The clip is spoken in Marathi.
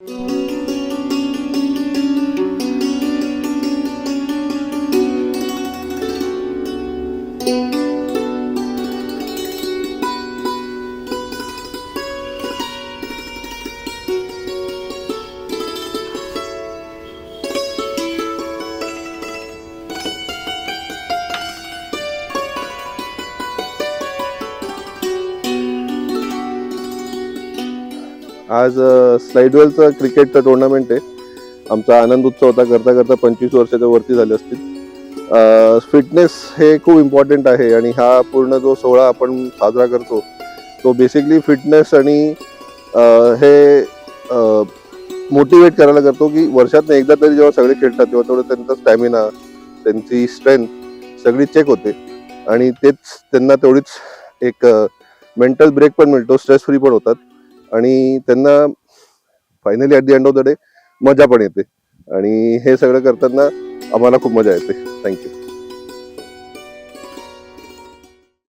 आज स्लाइडवेलचं क्रिकेटचं टुर्नामेंट आहे. आमचा आनंद उत्सव होता. करता करता 25 वर्षाच्या वरती झाले असतील. फिटनेस हे खूप इम्पॉर्टंट आहे आणि हा पूर्ण जो सोहळा आपण साजरा करतो तो बेसिकली फिटनेस आणि हे मोटिवेट करायला करतो की वर्षातनं एकदा तरी जेव्हा सगळे खेळतात तेव्हा तेवढं त्यांचा स्टॅमिना, त्यांची स्ट्रेंथ सगळी चेक होते आणि तेच त्यांना तेवढीच एक मेंटल ब्रेक पण मिळतो, स्ट्रेस फ्री पण होतात आणि त्यांना finally at the end of the day मजा पण येते आणि हे सगळं करताना आम्हाला खूप मजा येते. थँक्यू.